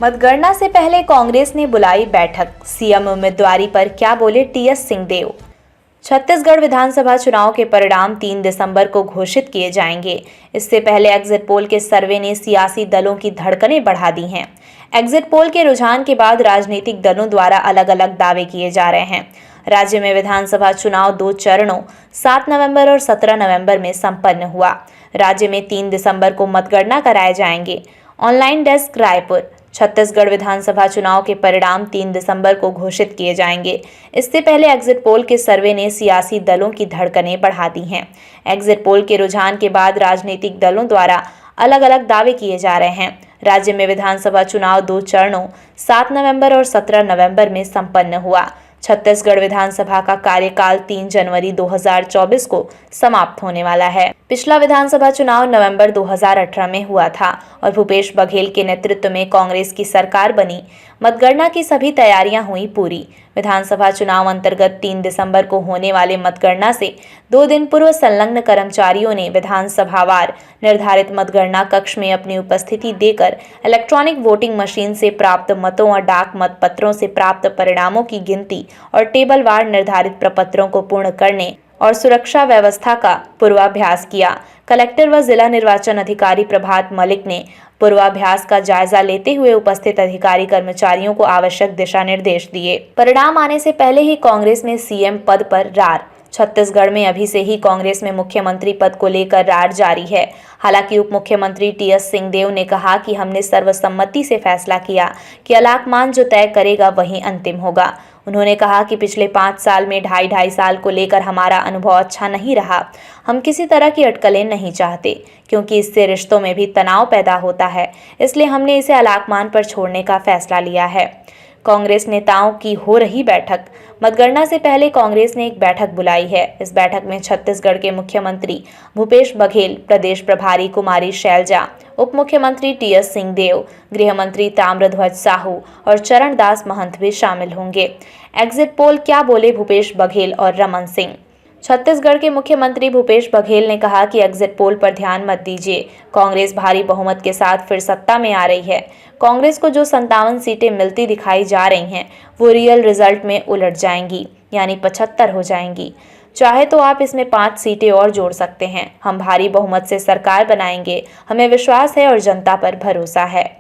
मतगणना से पहले कांग्रेस ने बुलाई बैठक, सीएम उम्मीदवारी पर क्या बोले टीएस सिंहदेव। छत्तीसगढ़ विधानसभा चुनाव के परिणाम 3 दिसंबर को घोषित किए जाएंगे। इससे पहले एग्जिट पोल के सर्वे ने सियासी दलों की धड़कनें बढ़ा दी हैं। एग्जिट पोल के रुझान के बाद राजनीतिक दलों द्वारा अलग अलग दावे किए जा रहे हैं। राज्य में विधानसभा चुनाव 2 चरणों 7 नवंबर और 17 नवंबर में संपन्न हुआ। राज्य में 3 दिसंबर को मतगणना कराए जाएंगे। Online desk Raipur. छत्तीसगढ़ विधानसभा चुनाव के परिणाम 3 दिसंबर को घोषित किए जाएंगे। इससे पहले एग्जिट पोल के सर्वे ने सियासी दलों की धड़कनें बढ़ा दी हैं। एग्जिट पोल के रुझान के बाद राजनीतिक दलों द्वारा अलग अलग दावे किए जा रहे हैं। राज्य में विधानसभा चुनाव 2 चरणों 7 नवंबर और 17 नवंबर में संपन्न हुआ। छत्तीसगढ़ विधानसभा का कार्यकाल 3 जनवरी 2024 को समाप्त होने वाला है। पिछला विधानसभा चुनाव नवंबर 2018 में हुआ था और भूपेश बघेल के नेतृत्व में कांग्रेस की सरकार बनी। मतगणना की सभी तैयारियां हुई पूरी। विधानसभा चुनाव अंतर्गत 3 दिसंबर को होने वाले मतगणना से 2 दिन पूर्व संलग्न कर्मचारियों ने विधानसभावार निर्धारित मतगणना कक्ष में अपनी उपस्थिति देकर इलेक्ट्रॉनिक वोटिंग मशीन से प्राप्त मतों और डाक मत पत्रों से प्राप्त परिणामों की गिनती और टेबलवार निर्धारित प्रपत्रों को पूर्ण करने और सुरक्षा व्यवस्था का पूर्वाभ्यास किया। कलेक्टर व जिला निर्वाचन अधिकारी प्रभात मलिक ने पूर्वाभ्यास का जायजा लेते हुए उपस्थित अधिकारी कर्मचारियों को आवश्यक दिशा निर्देश दिए। परिणाम आने से पहले ही कांग्रेस में सीएम पद पर रार। छत्तीसगढ़ में अभी से ही कांग्रेस में मुख्यमंत्री पद को लेकर रार जारी है। हालांकि उप मुख्यमंत्री टीएस सिंहदेव ने कहा कि हमने सर्वसम्मति से फैसला किया कि आलाकमान जो तय करेगा वही अंतिम होगा। उन्होंने कहा कि पिछले 5 साल में 2.5 साल को लेकर हमारा अनुभव अच्छा नहीं रहा। हम किसी तरह की अटकलें नहीं चाहते क्योंकि इससे रिश्तों में भी तनाव पैदा होता है, इसलिए हमने इसे आलाकमान पर छोड़ने का फैसला लिया है। कांग्रेस नेताओं की हो रही बैठक। मतगणना से पहले कांग्रेस ने एक बैठक बुलाई है। इस बैठक में छत्तीसगढ़ के मुख्यमंत्री भूपेश बघेल, प्रदेश प्रभारी कुमारी शैलजा, उप मुख्यमंत्री टीएस सिंहदेव, गृह मंत्री ताम्रध्वज साहू और चरणदास महंत भी शामिल होंगे। एग्जिट पोल क्या बोले भूपेश बघेल और रमन सिंह। छत्तीसगढ़ के मुख्यमंत्री भूपेश बघेल ने कहा कि एग्जिट पोल पर ध्यान मत दीजिए। कांग्रेस भारी बहुमत के साथ फिर सत्ता में आ रही है। कांग्रेस को जो 57 सीटें मिलती दिखाई जा रही हैं, वो रियल रिजल्ट में उलट जाएंगी, यानी 75 हो जाएंगी। चाहे तो आप इसमें 5 सीटें और जोड़ सकते हैं। हम भारी बहुमत से सरकार बनाएंगे। हमें विश्वास है और जनता पर भरोसा है।